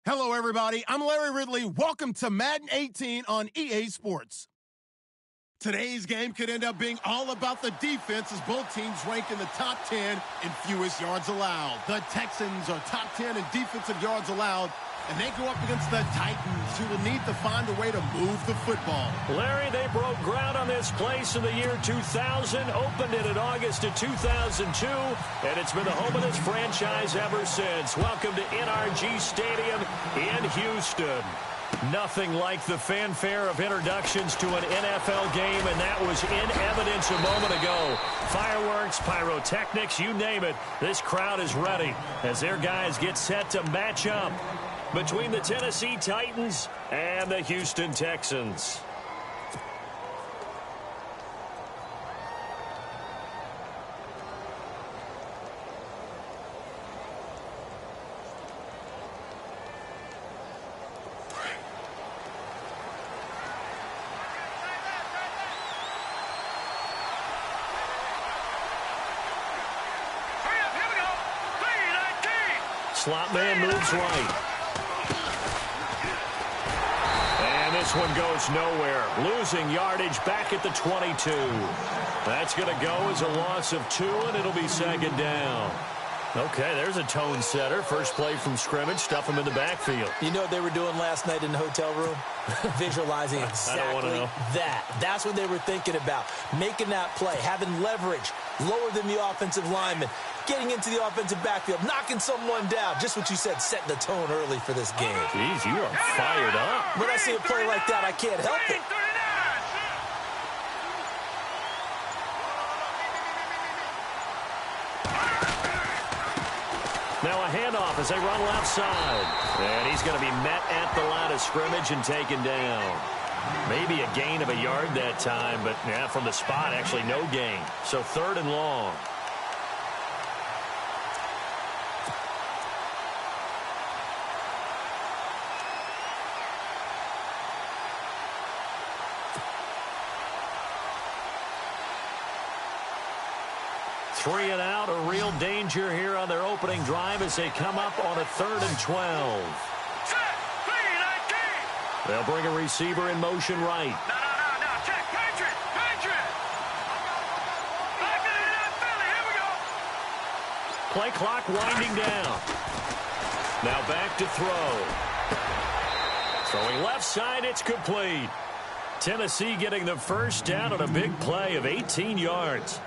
Hello, everybody. I'm Larry Ridley. Welcome to Madden 18 on EA Sports. Today's game could end up being all about the defense as both teams rank in the top 10 in fewest yards allowed. The Texans are top 10 in defensive yards allowed, and they go up against the Titans, who will need to find a way to move the football. Larry, they broke ground on this place in the year 2000, opened it in August of 2002, and it's been the home of this franchise ever since. Welcome to NRG Stadium in Houston. Nothing like the fanfare of introductions to an NFL game, and that was in evidence a moment ago. Fireworks, pyrotechnics, you name it. This crowd is ready as their guys get set to match up between the Tennessee Titans and the Houston Texans. Slot man moves right. And this one goes nowhere. Losing yardage back at the 22. That's going to go as a loss of 2, and it'll be second down. Okay, there's a tone setter. First play from scrimmage. Stuff him in the backfield. You know what they were doing last night in the hotel room? Visualizing exactly that. That's what they were thinking about. Making that play, having leverage, lower than the offensive lineman, getting into the offensive backfield, knocking someone down. Just what you said, setting the tone early for this game. Jeez, you are fired up. When I see a play like that, I can't help it. Now a handoff as they run left side. And he's going to be met at the line of scrimmage and taken down. Maybe a gain of a yard that time, but yeah, from the spot, actually no gain. So third and long. Three and out, a real danger here on their opening drive as they come up on a 3rd and 12. They'll bring a receiver in motion right. No. Check. Patriot. Here we go. Play clock winding down. Now back to throw. Throwing left side, it's complete. Tennessee getting the first down on a big play of 18 yards.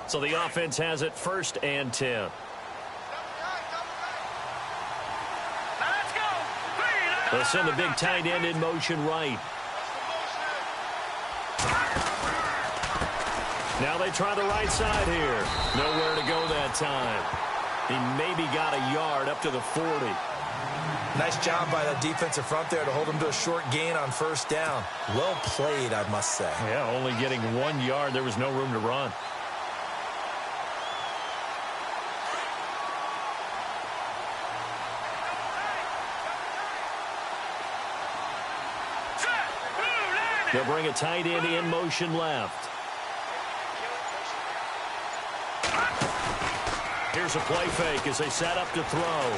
So the offense has it 1st and 10. They'll send the big tight end in motion right. Now they try the right side here. Nowhere to go that time. He maybe got a yard up to the 40. Nice job by the defensive front there to hold him to a short gain on 1st down. Well played, I must say. Yeah, only getting 1 yard. There was no room to run. They'll bring a tight end in motion left. Here's a play fake as they set up to throw.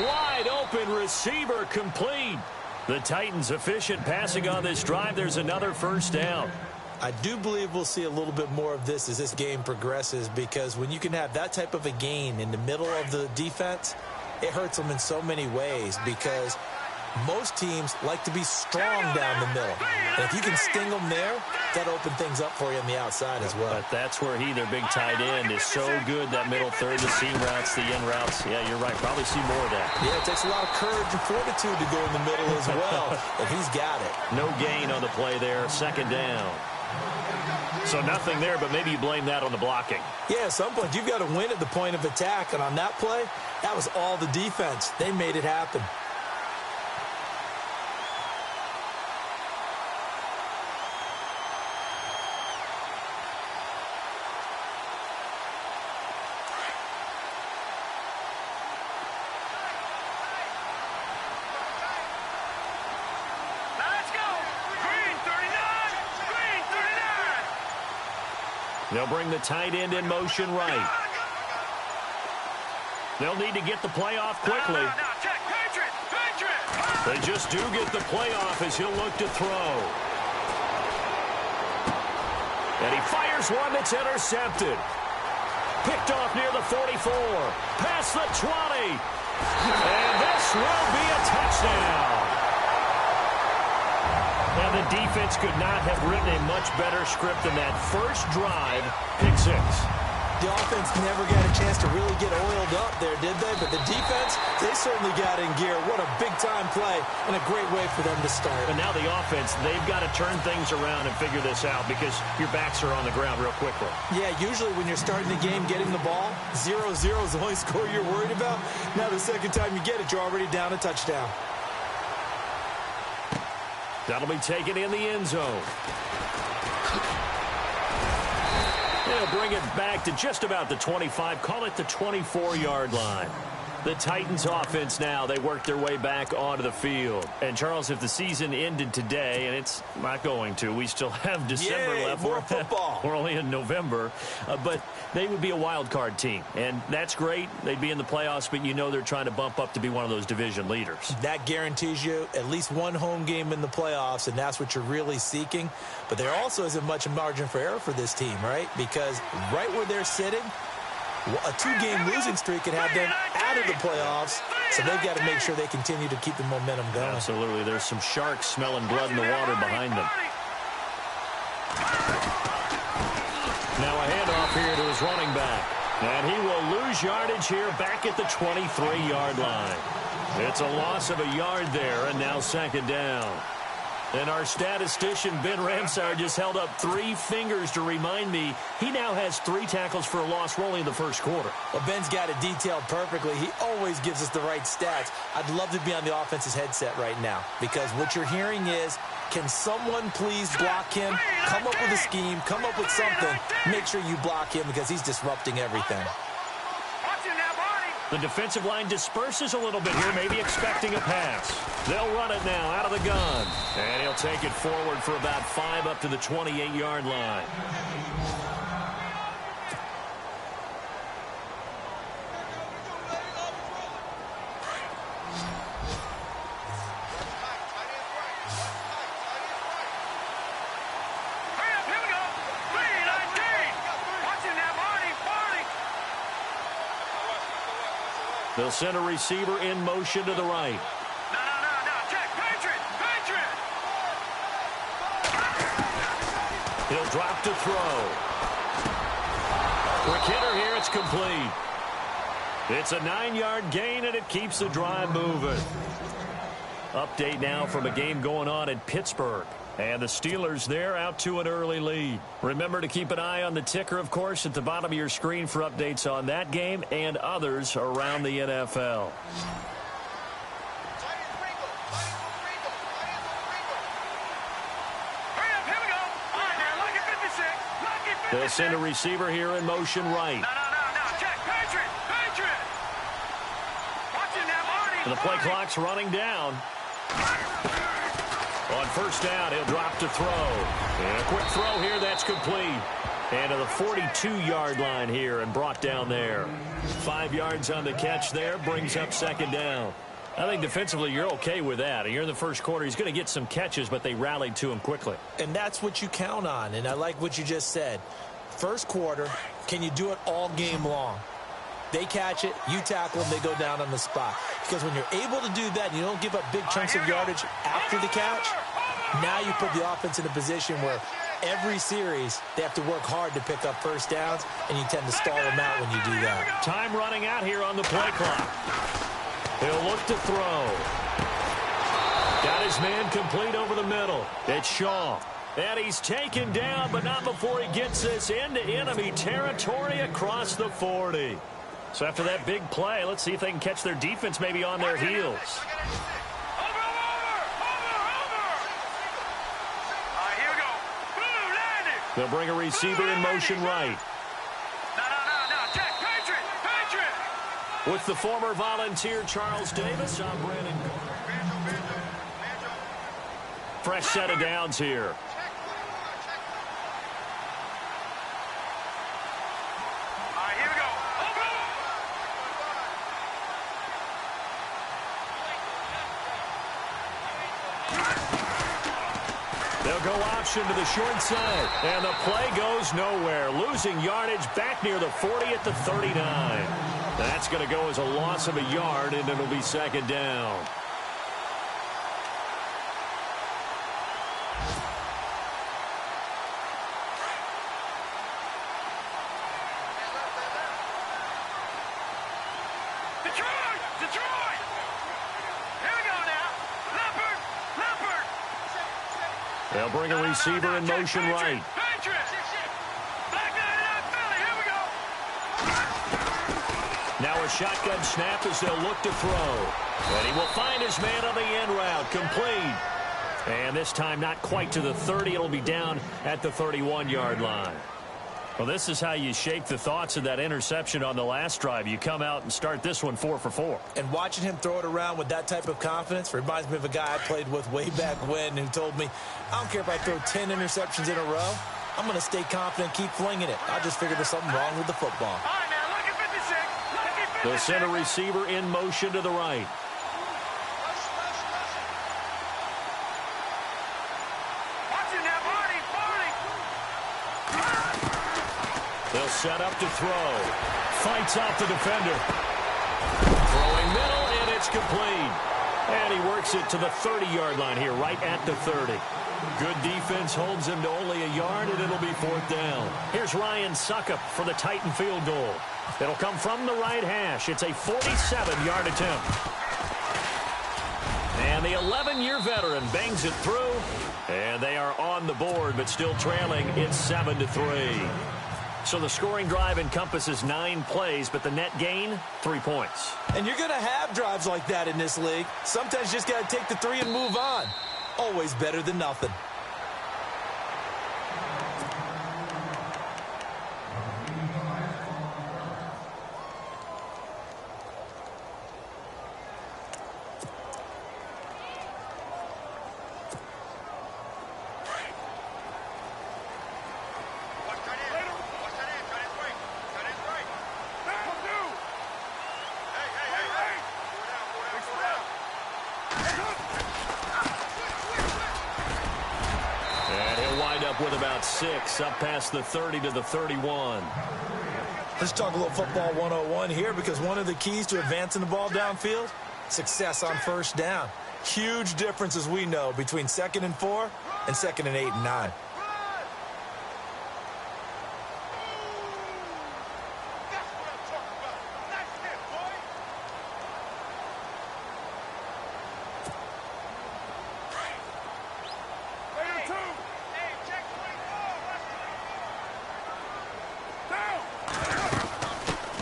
Wide open receiver complete. The Titans efficient passing on this drive. There's another 1st down. I do believe we'll see a little bit more of this as this game progresses, because when you can have that type of a gain in the middle of the defense, it hurts them in so many ways, because most teams like to be strong down the middle. And if you can sting them there, that'll open things up for you on the outside as well. But that's where their big tight end, is so good, that middle third, the seam routes, the in routes. Yeah, you're right. Probably see more of that. Yeah, it takes a lot of courage and fortitude to go in the middle as well. And he's got it. No gain on the play there. 2nd down. So nothing there, but maybe you blame that on the blocking. Yeah, at some point, you've got to win at the point of attack. And on that play, that was all the defense. They made it happen. They'll bring the tight end in motion right. They'll need to get the play off quickly. They just do get the play off as he'll look to throw. And he fires one that's intercepted. Picked off near the 44. Past the 20. And this will be a touchdown. And the defense could not have written a much better script than that first drive, pick 6. The offense never got a chance to really get oiled up there, did they? But the defense, they certainly got in gear. What a big-time play and a great way for them to start. And now the offense, they've got to turn things around and figure this out because your backs are on the ground real quickly. Yeah, usually when you're starting the game getting the ball, 0-0 is the only score you're worried about. Now the second time you get it, you're already down a touchdown. That'll be taken in the end zone. They'll bring it back to just about the 25. Call it the 24-yard line. The Titans offense now, they work their way back onto the field. And, Charles, if the season ended today, and it's not going to, we still have December left. More football. We're only in November. But they would be a wild card team. And that's great. They'd be in the playoffs, but you know they're trying to bump up to be one of those division leaders. That guarantees you at least one home game in the playoffs, and that's what you're really seeking. But there also isn't much margin for error for this team, right? Because right where they're sitting, a 2-game losing streak could have them out of the playoffs, so they've got to make sure they continue to keep the momentum going. Absolutely. There's some sharks smelling blood in the water behind them. Now a handoff here to his running back. And he will lose yardage here back at the 23-yard line. It's a loss of a yard there, and now second down. And our statistician, Ben Ramsar, just held up 3 fingers to remind me he now has 3 tackles for a loss rolling in the first quarter. Well, Ben's got it detailed perfectly. He always gives us the right stats. I'd love to be on the offense's headset right now because what you're hearing is, can someone please block him? Come up with a scheme. Come up with something. Make sure you block him because he's disrupting everything. The defensive line disperses a little bit here, maybe expecting a pass. They'll run it now out of the gun. And he'll take it forward for about 5 up to the 28-yard line. They'll send a receiver in motion to the right. No. Check. Patriot. He'll drop to throw. Quick hitter here. It's complete. It's a 9-yard gain, and it keeps the drive moving. Update now from a game going on in Pittsburgh. And the Steelers there out to an early lead. Remember to keep an eye on the ticker, of course, at the bottom of your screen for updates on that game and others around the NFL. They'll send a receiver here in motion right. No. Check. Patriot. Watching that, Marty. And the play clock's running down. On first down, he'll drop to throw. And a quick throw here, that's complete. And to the 42-yard line here and brought down there. 5 yards on the catch there, brings up second down. I think defensively you're okay with that. You're in the first quarter. He's going to get some catches, but they rallied to him quickly. And that's what you count on, and I like what you just said. First quarter, can you do it all game long? They catch it, you tackle them, they go down on the spot. Because when you're able to do that and you don't give up big chunks of yardage after the catch, now you put the offense in a position where every series they have to work hard to pick up first downs, and you tend to stall them out when you do that. Time running out here on the play clock. He'll look to throw. Got his man complete over the middle. It's Shaw. And he's taken down, but not before he gets this into enemy territory across the 40. So after that big play, let's see if they can catch their defense maybe on their heels. Here we go. Boom, landed. They'll bring a receiver in motion right. No. Check. Patriot. With the former Volunteer Charles Davis, I'm Brandon. Fresh set of downs here. They'll go option to the short side. And the play goes nowhere. Losing yardage back near the 40 at the 39. That's going to go as a loss of a yard, and it'll be second down. Detroit! Here we go now. Leopard! They'll bring a receiver in motion right. Patriots! Back out Philly. Here we go. Now a shotgun snap as they'll look to throw. And he will find his man on the end route. Complete. And this time not quite to the 30. It'll be down at the 31-yard line. Well, this is how you shake the thoughts of that interception on the last drive. You come out and start this one 4 for 4. And watching him throw it around with that type of confidence reminds me of a guy I played with way back when who told me, I don't care if I throw 10 interceptions in a row. I'm going to stay confident, keep flinging it. I just figured there's something wrong with the football. All right, now, look at 56. Look at 56. They'll send a receiver in motion to the right. Watch it now, Barney. They'll set up to throw. Fights off the defender. Throwing middle, and it's complete. And he works it to the 30-yard line here, right at the 30. Good defense holds him to only a yard, and it'll be fourth down. Here's Ryan Suckup for the Titan field goal. It'll come from the right hash. It's a 47-yard attempt. And the 11-year veteran bangs it through. And they are on the board, but still trailing. It's 7-3. So the scoring drive encompasses 9 plays, but the net gain, 3 points. And you're going to have drives like that in this league. Sometimes you just got to take the 3 and move on. Always better than nothing. With about 6 up past the 30 to the 31. Let's talk a little football 101 here, because one of the keys to advancing the ball downfield, success on first down. Huge difference, as we know, between 2nd and 4 and 2nd and 8 and 9.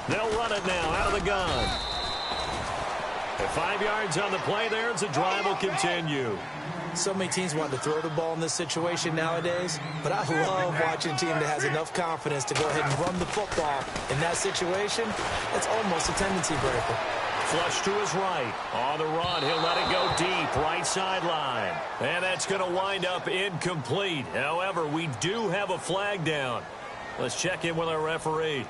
They'll run it now out of the gun. At 5 yards on the play there, the drive will continue. So many teams want to throw the ball in this situation nowadays, but I love watching a team that has enough confidence to go ahead and run the football. In that situation, it's almost a tendency breaker. Flush to his right. On the run, he'll let it go deep, right sideline. And that's going to wind up incomplete. However, we do have a flag down. Let's check in with our referee.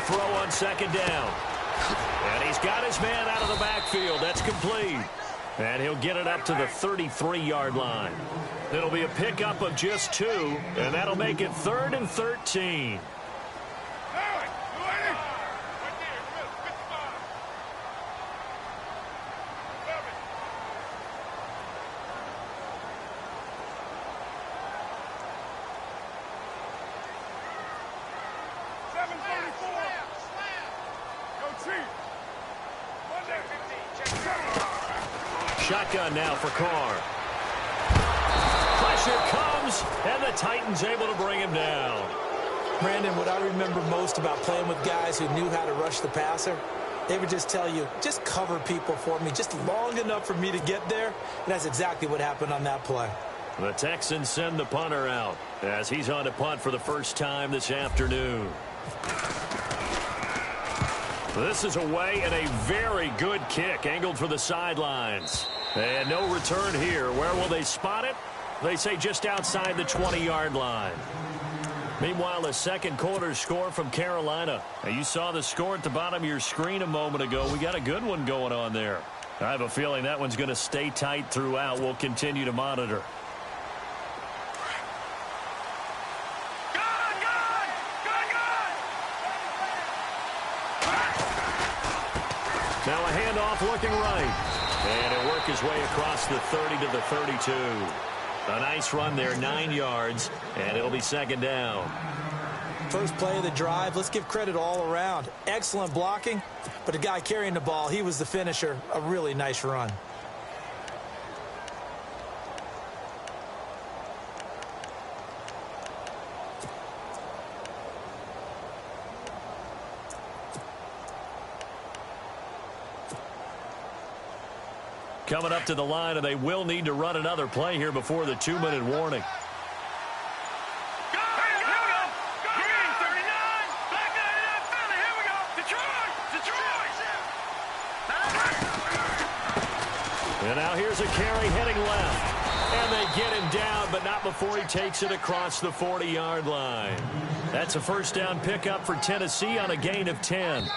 Throw on second down. And he's got his man out of the backfield. That's complete. And he'll get it up to the 33-yard line. It'll be a pickup of just 2, and that'll make it 3rd and 13. Shotgun now for Carr. Pressure comes, and the Titans able to bring him down. Brandon, what I remember most about playing with guys who knew how to rush the passer, they would just tell you, just cover people for me, just long enough for me to get there. And that's exactly what happened on that play. The Texans send the punter out as he's on to punt for the first time this afternoon. This is away and a very good kick angled for the sidelines. And no return here. Where will they spot it? They say just outside the 20-yard line. Meanwhile, the second quarter score from Carolina. Now, you saw the score at the bottom of your screen a moment ago. We got a good one going on there. I have a feeling that one's going to stay tight throughout. We'll continue to monitor. Now a handoff looking right. And it'll work his way across the 30 to the 32. A nice run there, 9 yards, and it'll be second down. First play of the drive, let's give credit all around. Excellent blocking, but the guy carrying the ball, he was the finisher. A really nice run. Coming up to the line, and they will need to run another play here before the 2-minute warning. And now here's a carry heading left. And they get him down, but not before he takes it across the 40-yard line. That's a first down pickup for Tennessee on a gain of 10.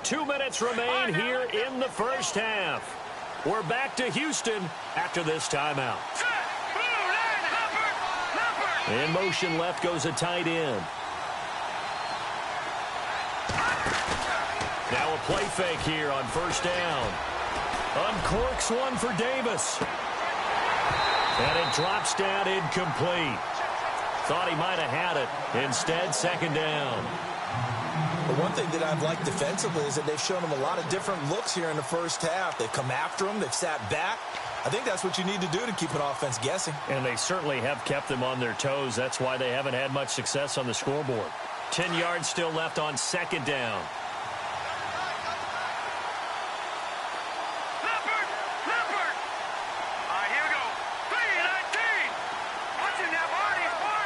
Two minutes remain here in the first half. We're back to Houston after this timeout. In motion left goes a tight end. Now a play fake here on first down. Uncorks one for Davis. And it drops down incomplete. Thought he might have had it. Instead, second down. But one thing that I've liked defensively is that they've shown them a lot of different looks here in the first half. They've come after them. They've sat back. I think that's what you need to do to keep an offense guessing. And they certainly have kept them on their toes. That's why they haven't had much success on the scoreboard. 10 yards still left on second down.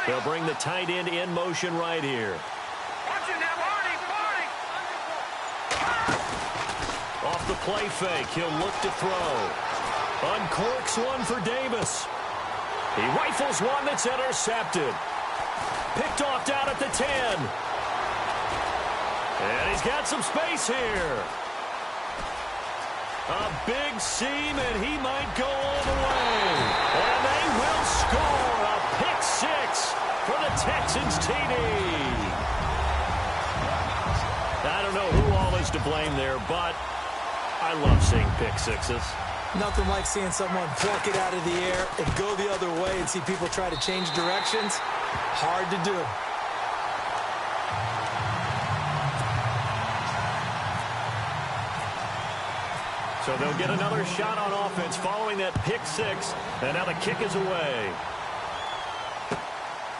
They'll bring the tight end in motion right here. Off the play fake, he'll look to throw. Uncorks one for Davis. He rifles one that's intercepted. Picked off down at the 10. And he's got some space here. A big seam, and he might go all the way. And they will score a pick six for the Texans TD. I don't know who all is to blame there, but I love seeing pick sixes. Nothing like seeing someone pluck it out of the air and go the other way and see people try to change directions. Hard to do. So they'll get another shot on offense following that pick six. And now the kick is away.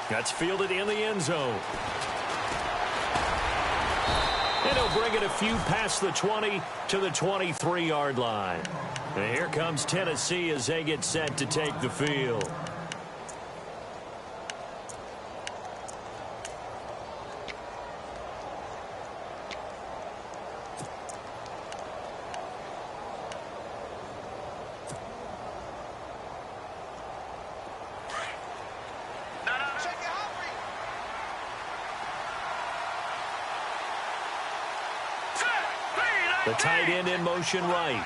That's fielded in the end zone. And he'll bring it a few past the 20 to the 23-yard line. And here comes Tennessee as they get set to take the field. The tight end in motion right.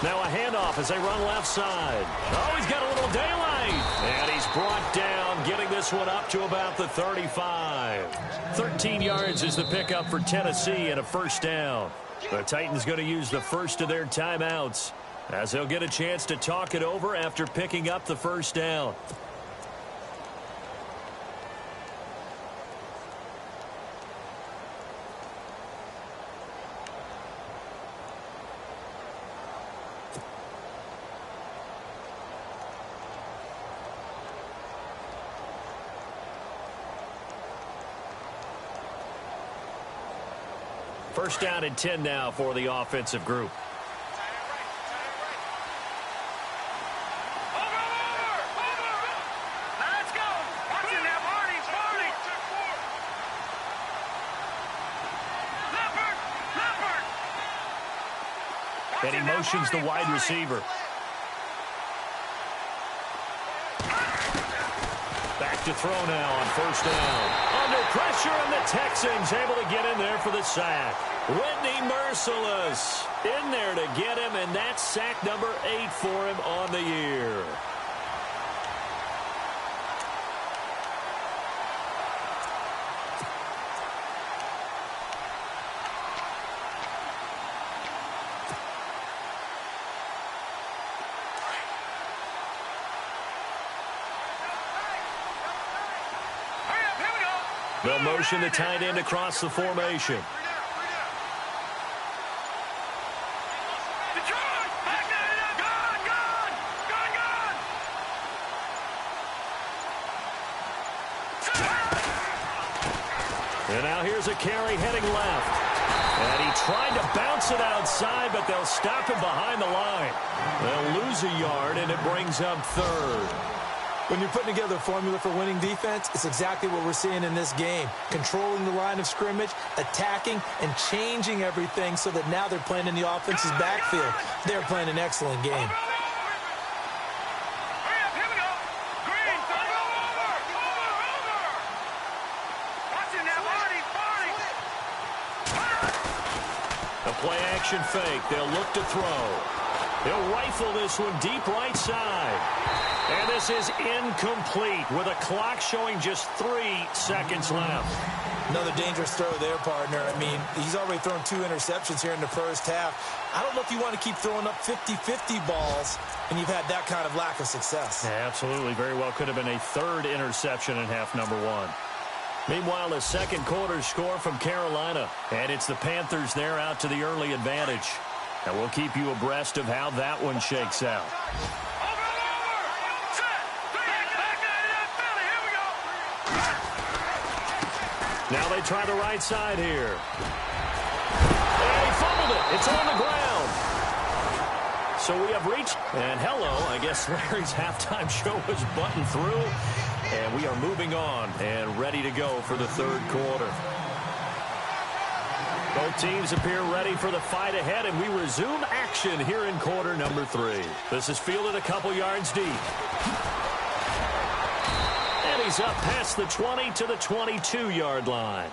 Now a handoff as they run left side. Oh, he's got a little daylight. And he's brought down, getting this one up to about the 35. 13 yards is the pickup for Tennessee and a first down. The Titans going to use the first of their timeouts as they'll get a chance to talk it over after picking up the first down. First down and 10 now for the offensive group. and he motions the wide receiver. Back to throw now on first down. Under pressure, and the Texans able to get in there for the sack. Whitney Merciless in there to get him, and that's sack number 8 for him on the year. They'll motion the tight end across the formation. And now here's a carry heading left. And he tried to bounce it outside, but they'll stop him behind the line. They'll lose a yard, and it brings up third. When you're putting together a formula for winning defense, it's exactly what we're seeing in this game. Controlling the line of scrimmage, attacking, and changing everything so that now they're playing in the offense's backfield. They're playing an excellent game. A play-action fake. They'll look to throw. They'll rifle this one deep right side. And this is incomplete with a clock showing just 3 seconds left. Another dangerous throw there, partner. I mean, he's already thrown 2 interceptions here in the first half. I don't know if you want to keep throwing up 50-50 balls and you've had that kind of lack of success. Yeah, absolutely. Very well could have been a 3rd interception in half number 1. Meanwhile, a second quarter score from Carolina. And it's the Panthers there out to the early advantage. And we'll keep you abreast of how that one shakes out. Now they try the right side here. And he fumbled it. It's on the ground. So we have reached, and hello, I guess Larry's halftime show was buttoned through. And we are moving on and ready to go for the 3rd quarter. Both teams appear ready for the fight ahead, and we resume action here in quarter number 3. This is fielded a couple yards deep. And he's up past the 20 to the 22-yard line.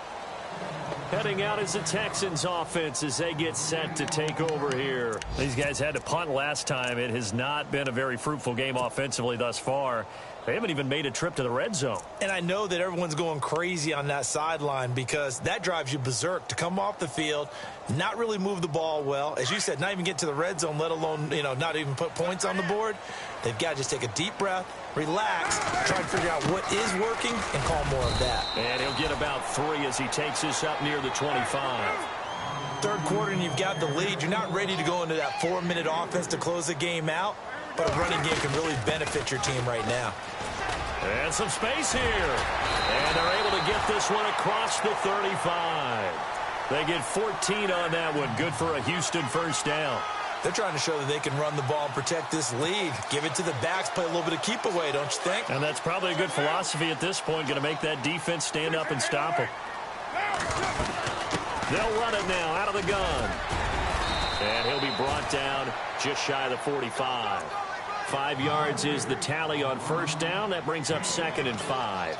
Heading out is the Texans offense as they get set to take over here. These guys had to punt last time. It has not been a very fruitful game offensively thus far. They haven't even made a trip to the red zone. And I know that everyone's going crazy on that sideline because that drives you berserk to come off the field, not really move the ball well. As you said, not even get to the red zone, let alone, not even put points on the board. They've got to just take a deep breath, relax, try to figure out what is working, and call more of that. And he'll get about 3 as he takes this up near the 25. 3rd quarter, and you've got the lead. You're not ready to go into that 4-minute offense to close the game out. But a running game can really benefit your team right now. And some space here. And they're able to get this one across the 35. They get 14 on that one. Good for a Houston first down. They're trying to show that they can run the ball and protect this lead. Give it to the backs, play a little bit of keep away, don't you think? And that's probably a good philosophy at this point. Going to make that defense stand up and stop them. They'll run it now out of the gun. And he'll be brought down just shy of the 45. 5 yards is the tally on first down. That brings up 2nd and 5.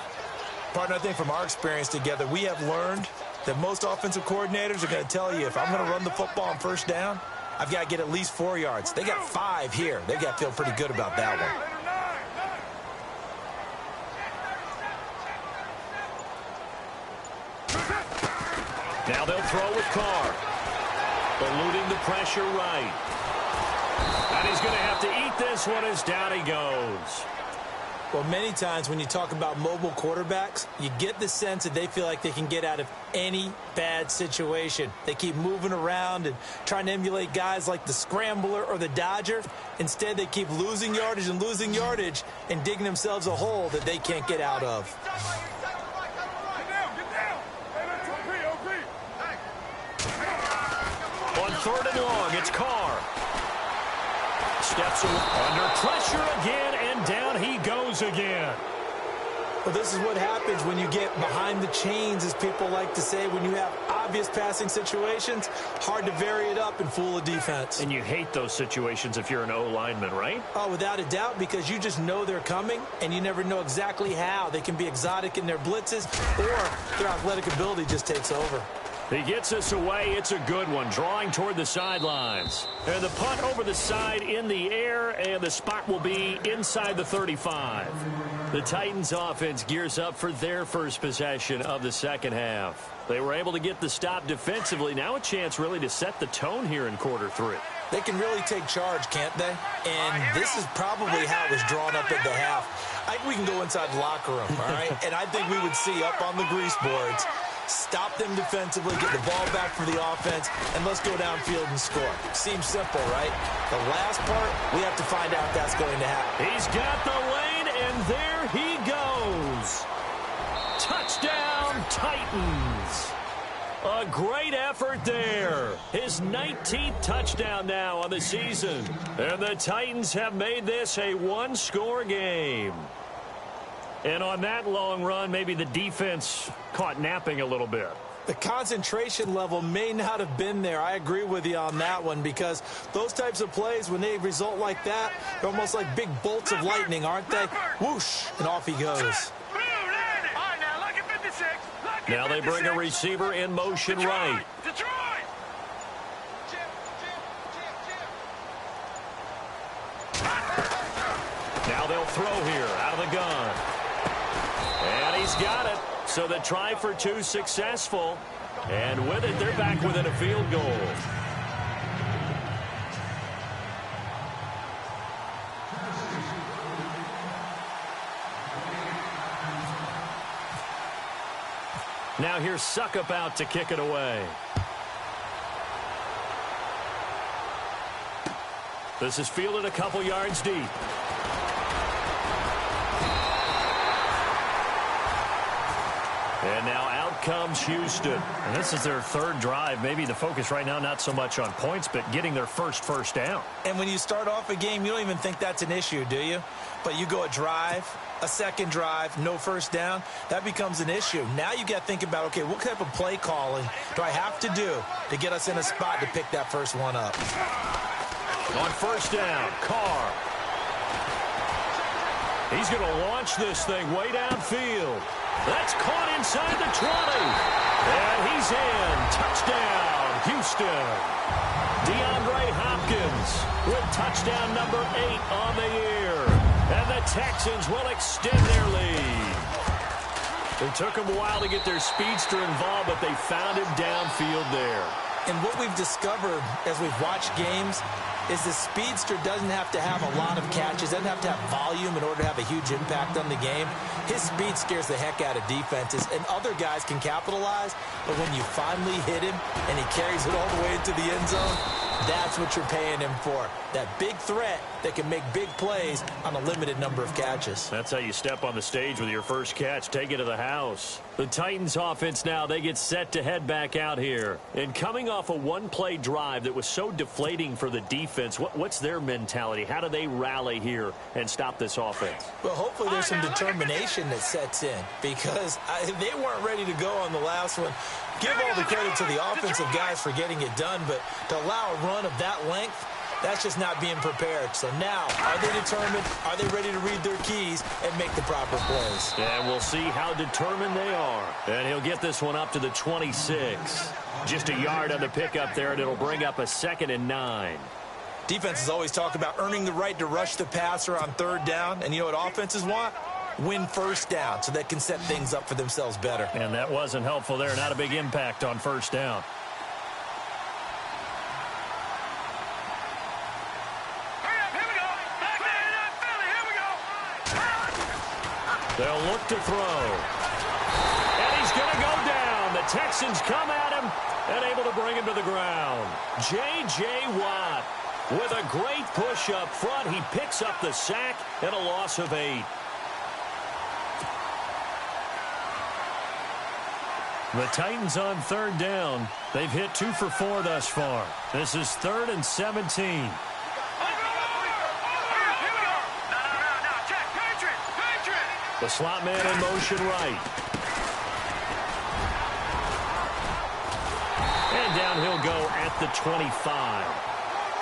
Partner, I think from our experience together, we have learned that most offensive coordinators are going to tell you, if I'm going to run the football on first down, I've got to get at least 4 yards. They got 5 here. They've got to feel pretty good about that one. Now they'll throw with Carr. Eluding the pressure right. And he's going to have to eat this one as down he goes. Well, many times when you talk about mobile quarterbacks, you get the sense that they feel like they can get out of any bad situation. They keep moving around and trying to emulate guys like the Scrambler or the Dodger. Instead, they keep losing yardage and digging themselves a hole that they can't get out of. On 3rd and long, it's Carr. Steps under pressure again, and down he goes again. Well, this is what happens when you get behind the chains, as people like to say. When you have obvious passing situations, hard to vary it up and fool a defense. And you hate those situations if you're an O-lineman, right? Oh, without a doubt, because you just know they're coming, and you never know exactly how. They can be exotic in their blitzes, or their athletic ability just takes over. He gets us away. It's a good one, drawing toward the sidelines. And the punt over the side in the air, and the spot will be inside the 35. The Titans offense gears up for their first possession of the second half. They were able to get the stop defensively. Now a chance really to set the tone here in quarter three. They can really take charge, can't they? And this is probably how it was drawn up at the half. I think we can go inside the locker room, all right? And I think we would see up on the grease boards, stop them defensively, get the ball back for the offense, and let's go downfield and score. Seems simple, right? The last part, we have to find out if that's going to happen. He's got the lane, and there he goes. Touchdown, Titans. A great effort there. His 19th touchdown now on the season. And the Titans have made this a one-score game. And on that long run, maybe the defense caught napping a little bit. The concentration level may not have been there. I agree with you on that one, because those types of plays, when they result like that, they're almost like big bolts of lightning, aren't they? Whoosh, and off he goes. Now they bring a receiver in motion right. Now they'll throw here out of the gun. And he's got it. So the try for two successful. And with it, they're back within a field goal. Now here's Suckup out to kick it away. This is fielded a couple yards deep. And now out comes Houston. And this is their third drive. Maybe the focus right now not so much on points, but getting their first down. And when you start off a game, you don't even think that's an issue, do you? But you go a drive, a second drive, no first down, that becomes an issue. Now you got to think about, okay, what type of play calling do I have to do to get us in a spot to pick that first one up? On first down, Carr. He's going to launch this thing way downfield. That's caught inside the 20. And he's in. Touchdown, Houston. DeAndre Hopkins with touchdown number 8 on the year. And the Texans will extend their lead. It took them a while to get their speedster involved, but they found him downfield there. And what we've discovered as we've watched games is the speedster doesn't have to have a lot of catches, doesn't have to have volume in order to have a huge impact on the game. His speed scares the heck out of defenses, and other guys can capitalize, but when you finally hit him and he carries it all the way into the end zone, that's what you're paying him for. That big threat that can make big plays on a limited number of catches. That's how you step on the stage with your first catch. Take it to the house. The Titans offense now, they get set to head back out here. And coming off a one-play drive that was so deflating for the defense, what's their mentality? How do they rally here and stop this offense? Well, hopefully there's some determination that sets in, because they weren't ready to go on the last one. Give all the credit to the offensive guys for getting it done, but to allow a run of that length, that's just not being prepared. So now, are they determined? Are they ready to read their keys and make the proper plays? And we'll see how determined they are. And he'll get this one up to the 26. Just a yard on the pickup there, and it'll bring up a 2nd and 9. Defenses always talk about earning the right to rush the passer on third down. And you know what offenses want? Win first down so they can set things up for themselves better. And that wasn't helpful there. Not a big impact on first down. They'll look to throw. And he's going to go down. The Texans come at him and able to bring him to the ground. J.J. Watt with a great push up front. He picks up the sack and a loss of 8. The Titans on third down. They've hit 2 for 4 thus far. This is 3rd and 17. The slot man in motion right. And down he'll go at the 25.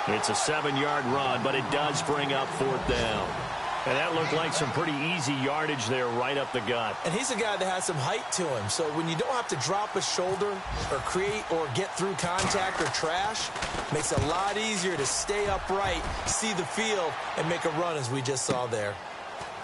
It's a 7-yard run, but it does bring up 4th down. And that looked like some pretty easy yardage there right up the gut. And he's a guy that has some height to him. So when you don't have to drop a shoulder or create or get through contact or trash, makes it a lot easier to stay upright, see the field, and make a run as we just saw there.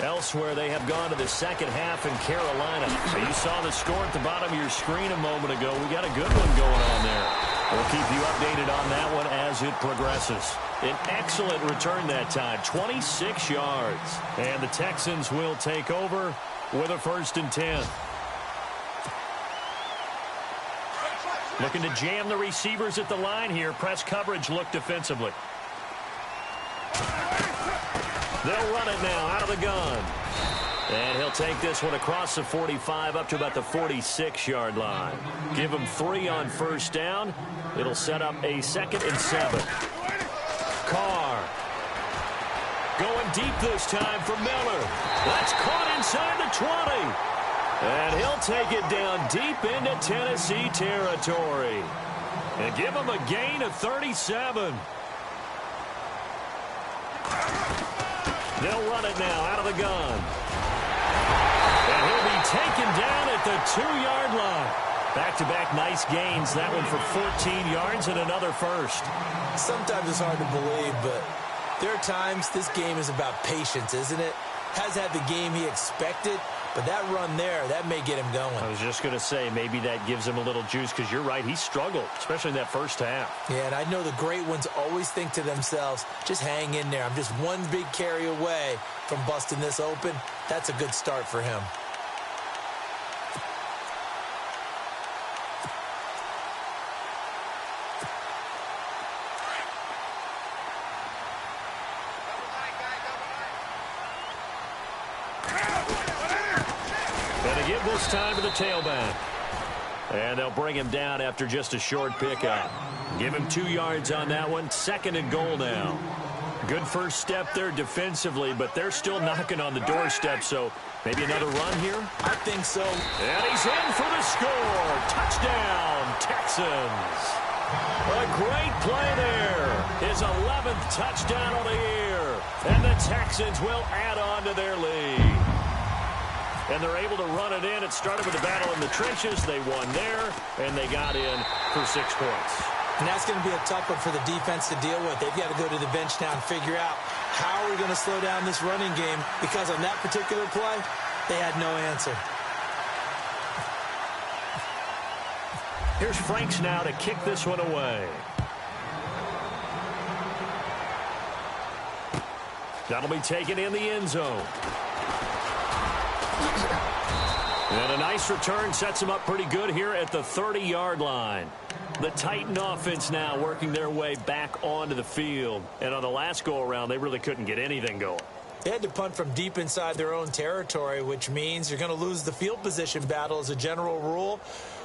Elsewhere, they have gone to the second half in Carolina. So you saw the score at the bottom of your screen a moment ago. We got a good one going on there. We'll keep you updated on that one as it progresses. An excellent return that time, 26 yards. And the Texans will take over with a 1st and 10. Looking to jam the receivers at the line here. Press coverage look defensively. They'll run it now out of the gun. And he'll take this one across the 45 up to about the 46-yard line. Give him 3 on 1st down. It'll set up a 2nd and 7. Carr. Going deep this time for Miller. That's caught inside the 20. And he'll take it down deep into Tennessee territory. And give him a gain of 37. They'll run it now out of the gun. And he'll be taken down at the 2-yard line. Back-to-back nice gains. That one for 14 yards and another 1st. Sometimes it's hard to believe, but there are times this game is about patience, isn't it? Has had the game he expected, but that run there, that may get him going. I was just going to say, maybe that gives him a little juice, because you're right, he struggled, especially in that 1st half. Yeah, and I know the great ones always think to themselves, just hang in there. I'm just one big carry away from busting this open. That's a good start for him. Give this time to the tailback. And they'll bring him down after just a short pickup. Give him 2 yards on that one. 2nd and goal now. Good first step there defensively, but they're still knocking on the doorstep, so maybe another run here? I think so. And he's in for the score. Touchdown, Texans. A great play there. His 11th touchdown of the year. And the Texans will add on to their lead. And they're able to run it in. It started with the battle in the trenches. They won there, and they got in for 6 points. And that's going to be a tough one for the defense to deal with. They've got to go to the bench now and figure out how are we going to slow down this running game, because on that particular play, they had no answer. Here's Franks now to kick this one away. That'll be taken in the end zone. And a nice return sets them up pretty good here at the 30-yard line. The Titan offense now working their way back onto the field. And on the last go-around, they really couldn't get anything going. They had to punt from deep inside their own territory, which means you're going to lose the field position battle as a general rule.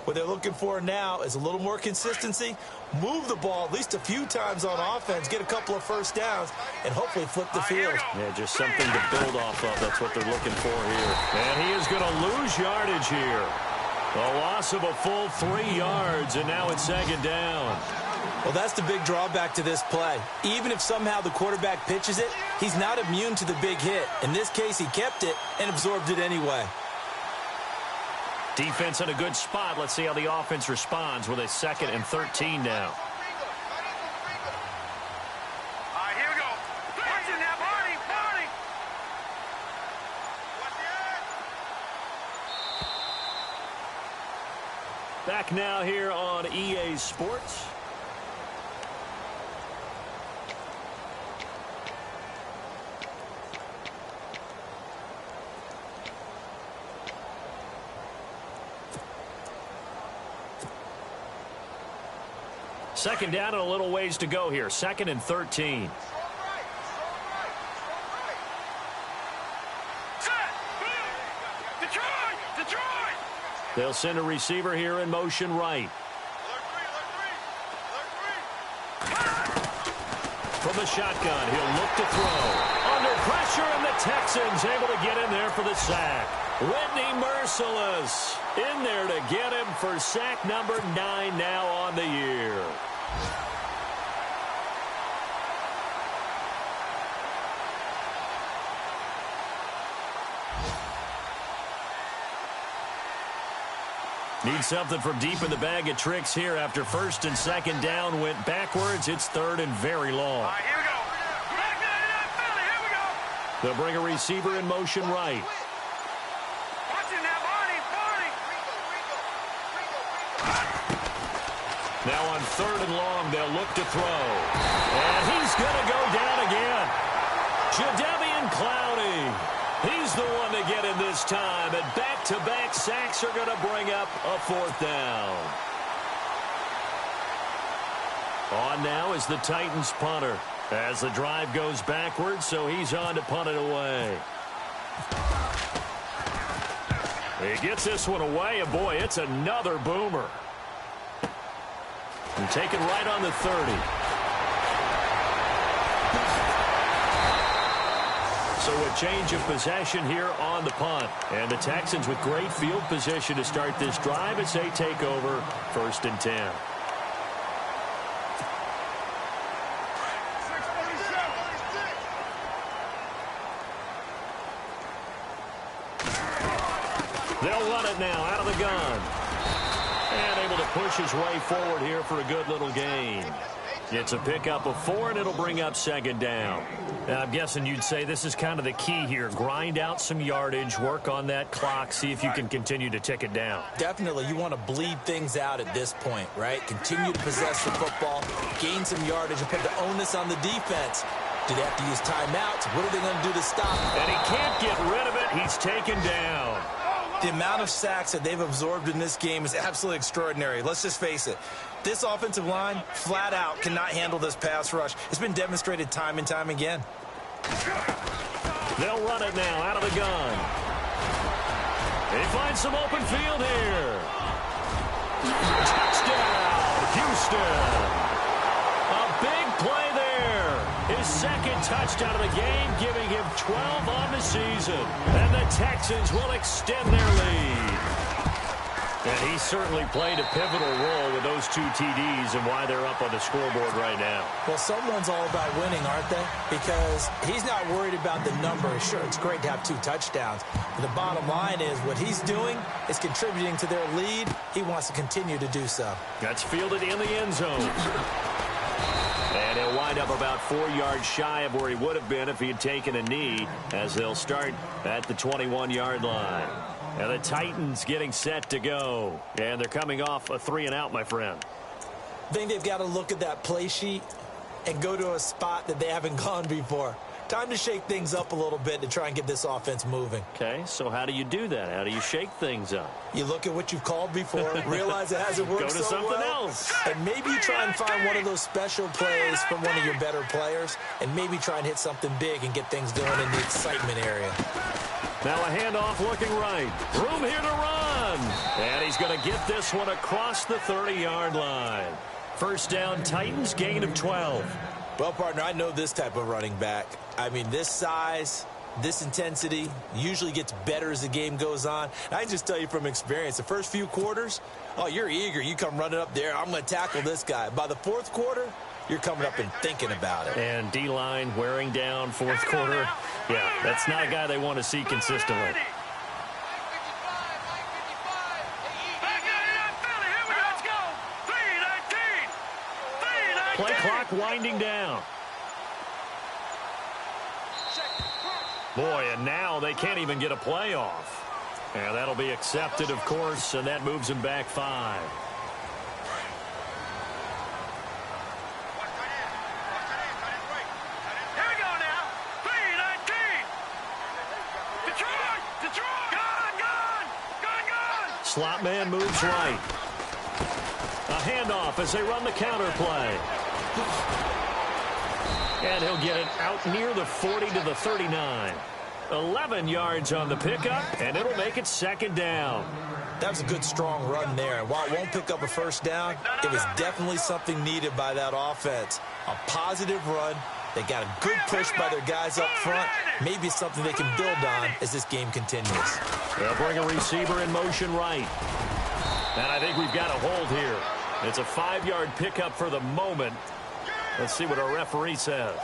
What they're looking for now is a little more consistency, move the ball at least a few times on offense, get a couple of 1st downs, and hopefully flip the field. Yeah, just something to build off of. That's what they're looking for here. And he is going to lose yardage here. A loss of a full 3 yards, and now it's 2nd down. Well, that's the big drawback to this play. Even if somehow the quarterback pitches it, he's not immune to the big hit. In this case, he kept it and absorbed it anyway. Defense in a good spot. Let's see how the offense responds with a 2nd and 13 now. All right, here we go. Watch it now, Barney. Barney. Watch it. Back now here on EA Sports. Second down and a little ways to go here. 2nd and 13. Detroit! They'll send a receiver here in motion right. From the shotgun, he'll look to throw. Under pressure, and the Texans able to get in there for the sack. Whitney Merciless in there to get him for sack number 9 now on the year. Need something from deep in the bag of tricks here after first and second down went backwards. It's third and very long. All right, here we go. Philly, here we go. They'll bring a receiver in motion right. Watch it now, Barney. Now on third and long, they'll look to throw. And he's going to go down again. Jadeveon Clowney. He's the one to get in this time, and back-to-back sacks are going to bring up a fourth down. On now is the Titans punter as the drive goes backwards, so he's on to punt it away. He gets this one away, and boy, it's another boomer. And taken right on the 30. So a change of possession here on the punt. And the Texans with great field position to start this drive as they take over first and 10. They'll run it now out of the gun. And able to push his way forward here for a good little gain. It's a pickup of 4, and it'll bring up second down. I'm guessing you'd say this is kind of the key here. Grind out some yardage, work on that clock, see if you can continue to tick it down. Definitely, you want to bleed things out at this point, right? Continue to possess the football, gain some yardage, and put the onus on the defense. Do they have to use timeouts? What are they going to do to stop him? And he can't get rid of it. He's taken down. The amount of sacks that they've absorbed in this game is absolutely extraordinary. Let's just face it. This offensive line, flat out, cannot handle this pass rush. It's been demonstrated time and time again. They'll run it now out of the gun. They find some open field here. Touchdown, Houston. A big play there. His second touchdown of the game, giving him 12 on the season. And the Texans will extend their lead. And he certainly played a pivotal role with those 2 TDs and why they're up on the scoreboard right now. Well, someone's all about winning, aren't they? Because he's not worried about the number. Sure, it's great to have 2 touchdowns. But the bottom line is what he's doing is contributing to their lead. He wants to continue to do so. That's fielded in the end zone. And he'll wind up about 4 yards shy of where he would have been if he had taken a knee, as they'll start at the 21-yard line. And the Titans getting set to go. And they're coming off a 3-and-out, my friend. I think they've got to look at that play sheet and go to a spot that they haven't gone before. Time to shake things up a little bit to try and get this offense moving. Okay, so how do you do that? How do you shake things up? You look at what you've called before, realize it hasn't worked Go to so something well, else. and maybe you try and find one of those special plays from one of your better players, and maybe try and hit something big and get things going in the excitement area. Now a handoff looking right. Room here to run. And he's going to get this one across the 30-yard line. First down, Titans, gain of 12. Well, partner, I know this type of running back. I mean, this size, this intensity usually gets better as the game goes on. And I can just tell you from experience, the first few quarters, oh, you're eager. You come running up there. I'm going to tackle this guy. By the fourth quarter, you're coming up and thinking about it. And D-line wearing down fourth quarter. Yeah, that's not a guy they want to see consistently. Play clock winding down. Boy, and now they can't even get a play off. And that'll be accepted, of course, and that moves him back 5. Slot man moves right. A handoff as they run the counter play. And he'll get it out near the 40 to the 39. 11 yards on the pickup, and it'll make it second down. That was a good, strong run there. And while it won't pick up a first down, it was definitely something needed by that offense. A positive run They got a good push by their guys up front. Maybe something they can build on as this game continues. They'll bring a receiver in motion right. And I think we've got a hold here. It's a 5-yard pickup for the moment. Let's see what our referee says.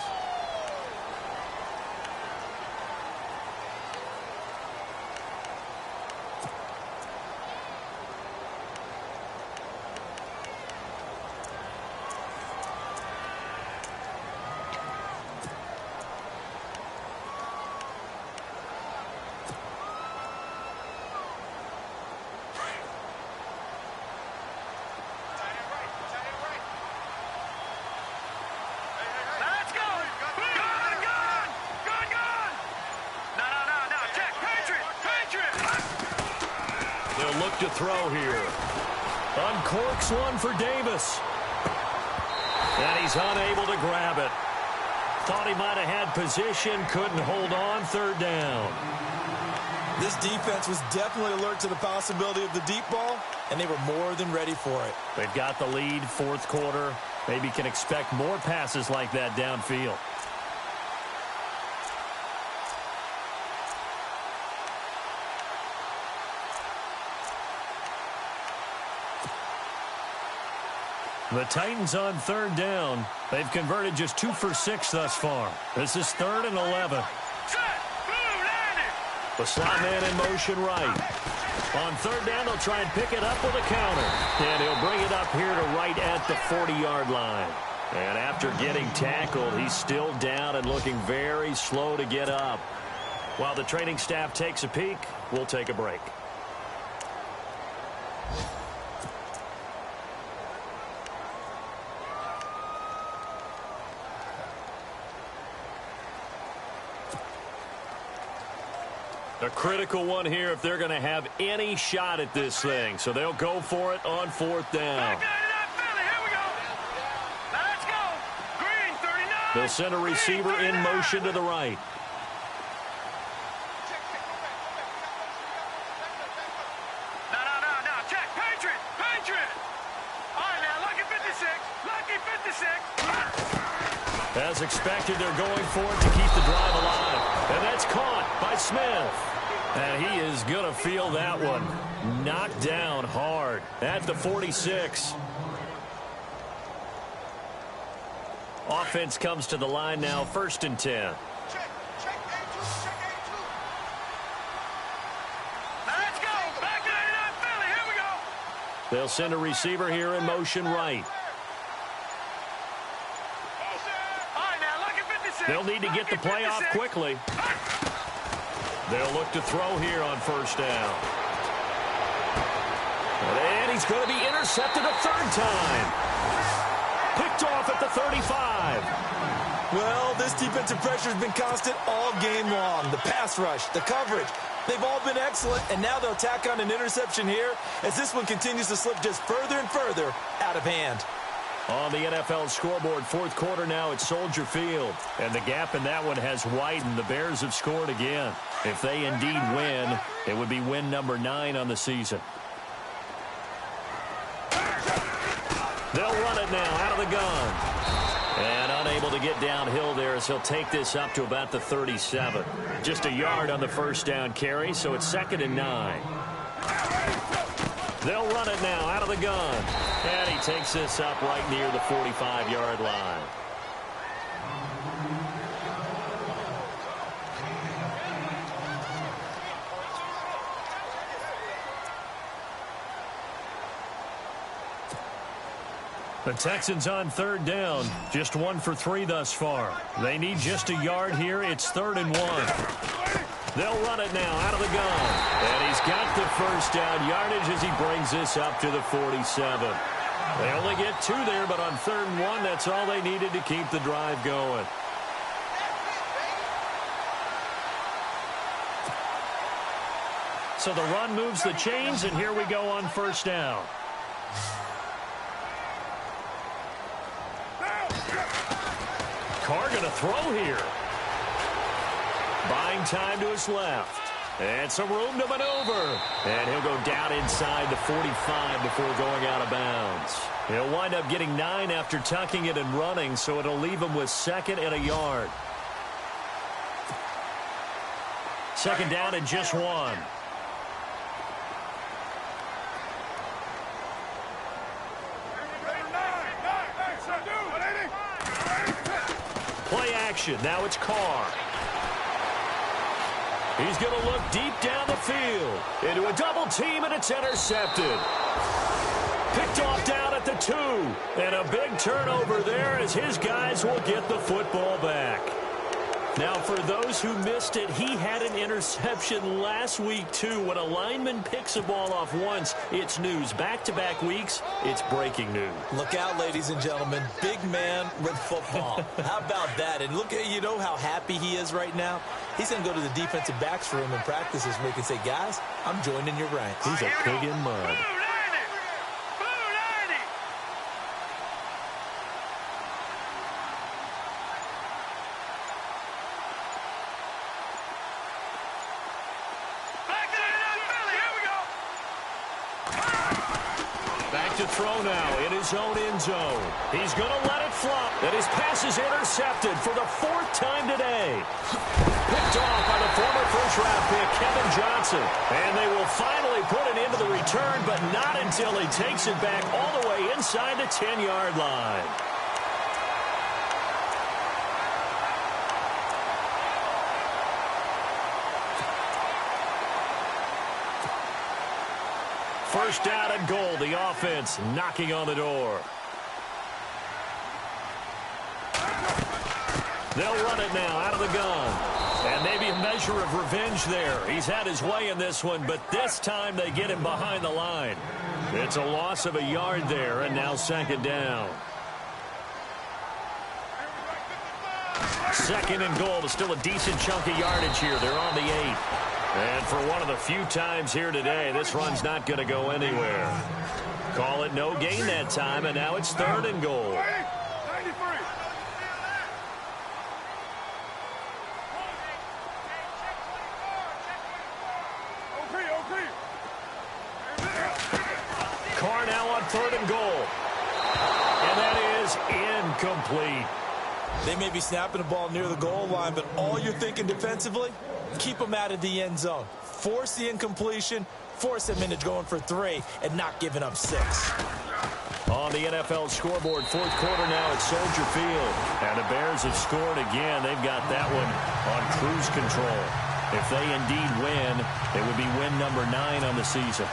They'll look to throw here. Uncorks one for Davis. And he's unable to grab it. Thought he might have had position, couldn't hold on, third down. This defense was definitely alert to the possibility of the deep ball, and they were more than ready for it. They've got the lead, fourth quarter. Maybe can expect more passes like that downfield. The Titans on third down. They've converted just 2 for 6 thus far. This is 3rd and 11. The slot man in motion right. On third down, they'll try and pick it up with a counter. And he'll bring it up here to right at the 40-yard line. And after getting tackled, he's still down and looking very slow to get up. While the training staff takes a peek, we'll take a break. A critical one here if they're going to have any shot at this thing. So they'll go for it on fourth down. They'll send a receiver in motion to the right. Check, Patriot. All right, now, lucky 56. As expected, they're going for it to keep the drive alive. And that's caught by Smith. And he is going to feel that one. Knocked down hard at the 46. Offense comes to the line now, 1st and 10. Check A2, let's go. Back 99 Philly, here we go. They'll send a receiver here in motion right. They'll need to get the play off quickly. They'll look to throw here on first down. And he's going to be intercepted a third time. Picked off at the 35. Well, this defensive pressure has been constant all game long. The pass rush, the coverage, they've all been excellent, and now they'll tack on an interception here as this one continues to slip just further and further out of hand. On the NFL scoreboard, fourth quarter now at Soldier Field. And the gap in that one has widened. The Bears have scored again. If they indeed win, it would be win number 9 on the season. They'll run it now out of the gun. And unable to get downhill there as he'll take this up to about the 37. Just a yard on the first down carry, so it's 2nd and 9. They'll run it now out of the gun. And he takes this up right near the 45-yard line. The Texans on third down, just 1 for 3 thus far. They need just a yard here. It's 3rd and 1. They'll run it now out of the gun. And he's got the first down yardage as he brings this up to the 47. They only get 2 there, but on 3rd and 1, that's all they needed to keep the drive going. So the run moves the chains, and here we go on first down. Carr going to throw here. Buying time to his left. And some room to maneuver. And he'll go down inside the 45 before going out of bounds. He'll wind up getting 9 after tucking it and running, so it'll leave him with 2nd and a yard. 2nd down and just 1. Play action. Now it's Carr. He's going to look deep down the field. Into a double team, and it's intercepted. Picked off down at the 2. And a big turnover there as his guys will get the football back. Now, for those who missed it, he had an interception last week, too. When a lineman picks a ball off once, it's news. Back-to-back weeks, it's breaking news. Look out, ladies and gentlemen. Big man with football. How about that? And look at, you know how happy he is right now? He's going to go to the defensive backs room and practice this week and say, guys, I'm joining your ranks. He's a pig in mud. To throw now in his own end zone. He's going to let it flop. And his pass is intercepted for the 4th time today. Picked off by the former first-round pick, Kevin Johnson. And they will finally put it into the return, but not until he takes it back all the way inside the 10-yard line. First down and goal. The offense knocking on the door. They'll run it now out of the gun. And maybe a measure of revenge there. He's had his way in this one, but this time they get him behind the line. It's a loss of a yard there, and now 2nd down. 2nd and goal. There's still a decent chunk of yardage here. They're on the 8. And for one of the few times here today, this run's not going to go anywhere. Call it no gain that time, and now it's 3rd and goal. 93. Carr now on 3rd and goal. And that is incomplete. They may be snapping the ball near the goal line, but all you're thinking defensively, keep them out of the end zone. Force the incompletion, force them into going for 3, and not giving up 6. On the NFL scoreboard, 4th quarter now at Soldier Field. And the Bears have scored again. They've got that one on cruise control. If they indeed win, it would be win number 9 on the season.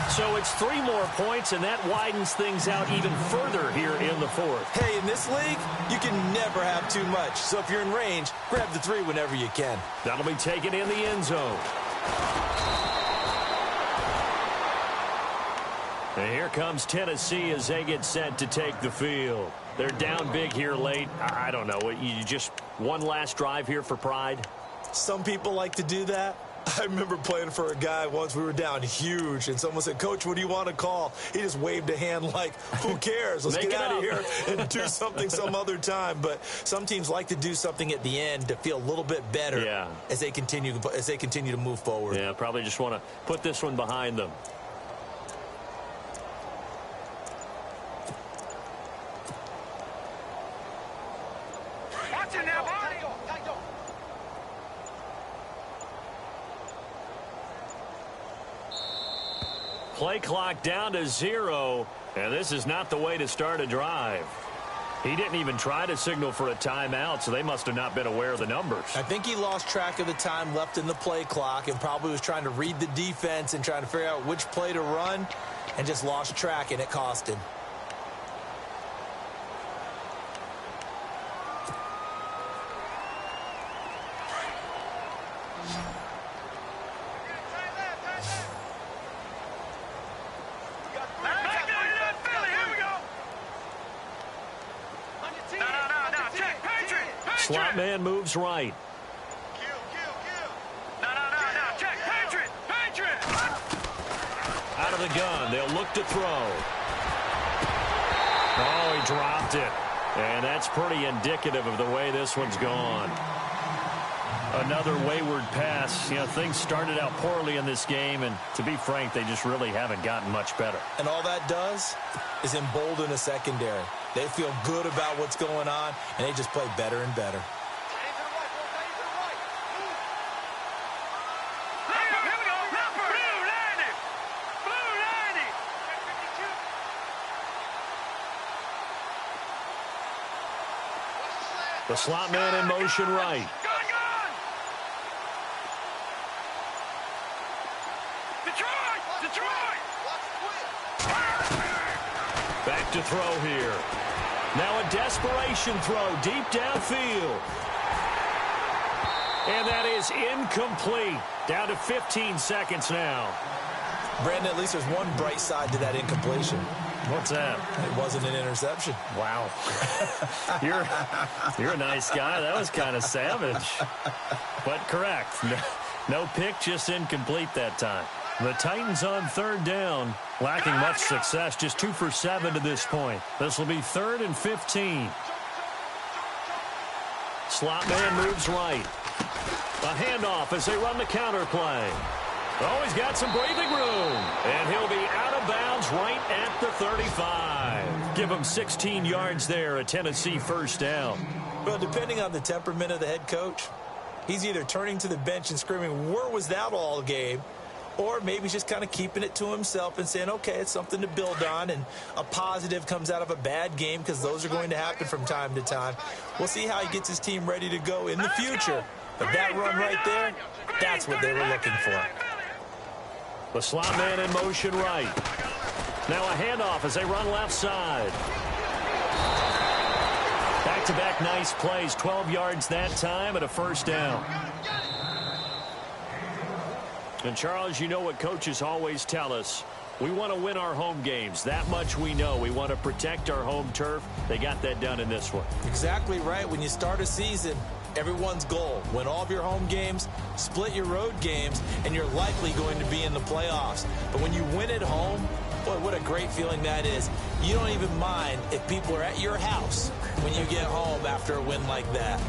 So it's 3 more points, and that widens things out even further here in the 4th. Hey, in this league, you can never have too much. So if you're in range, grab the 3 whenever you can. That'll be taken in the end zone. And here comes Tennessee as they get set to take the field. They're down big here late. I don't know. You just one last drive here for pride? Some people like to do that. I remember playing for a guy once. We were down huge, and someone said, Coach, what do you want to call? He just waved a hand like, who cares? Let's get out of here and do something some other time. But some teams like to do something at the end to feel a little bit better as they continue to move forward. Yeah, probably just want to put this one behind them. Watch it now, buddy. Play clock down to 0, and this is not the way to start a drive. He didn't even try to signal for a timeout, so they must have not been aware of the numbers. I think he lost track of the time left in the play clock and probably was trying to read the defense and trying to figure out which play to run and just lost track, and it cost him. Slot man moves right. No. Check. Patriot. Out of the gun. They'll look to throw. Oh, he dropped it. And that's pretty indicative of the way this one's gone. Another wayward pass. You know, things started out poorly in this game, and to be frank, they just really haven't gotten much better. And all that does is embolden a secondary. They feel good about what's going on, and they just play better and better. The slot man in motion right. Back to throw here. Now a desperation throw deep downfield. And that is incomplete. Down to 15 seconds now. Brandon, at least there's one bright side to that incompletion. What's that? It wasn't an interception. Wow. You're a nice guy. That was kind of savage. But correct. No pick, just incomplete that time. The Titans on third down, lacking much success, just 2 for 7 to this point. This will be 3rd and 15. Slot man moves right. A handoff as they run the counter play. Oh, he's got some breathing room. And he'll be out of bounds right at the 35. Give him 16 yards there, a Tennessee first down. Well, depending on the temperament of the head coach, he's either turning to the bench and screaming, where was that all game? Or maybe he's just kind of keeping it to himself and saying, okay, it's something to build on, and a positive comes out of a bad game, because those are going to happen from time to time. We'll see how he gets his team ready to go in the future. But that run right there, that's what they were looking for. The slot man in motion right. Now a handoff as they run left side. Back-to-back nice plays, 12 yards that time and a first down. And, Charles, you know what coaches always tell us. We want to win our home games. That much we know. We want to protect our home turf. They got that done in this one. Exactly right. When you start a season, everyone's goal, win all of your home games, split your road games, and you're likely going to be in the playoffs. But when you win at home, boy, what a great feeling that is. You don't even mind if people are at your house when you get home after a win like that.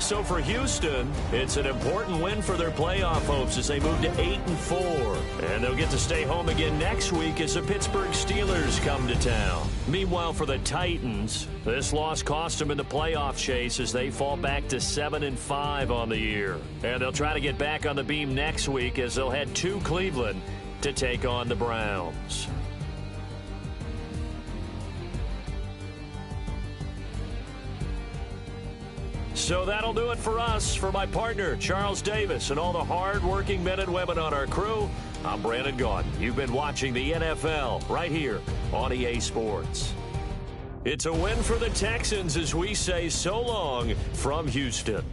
So for Houston, it's an important win for their playoff hopes as they move to 8-4. And they'll get to stay home again next week as the Pittsburgh Steelers come to town. Meanwhile, for the Titans, this loss cost them in the playoff chase as they fall back to 7-5 on the year. And they'll try to get back on the beam next week as they'll head to Cleveland to take on the Browns. So that'll do it for us. For my partner, Charles Davis, and all the hard-working men and women on our crew, I'm Brandon Gaudin. You've been watching the NFL right here on EA Sports. It's a win for the Texans as we say so long from Houston.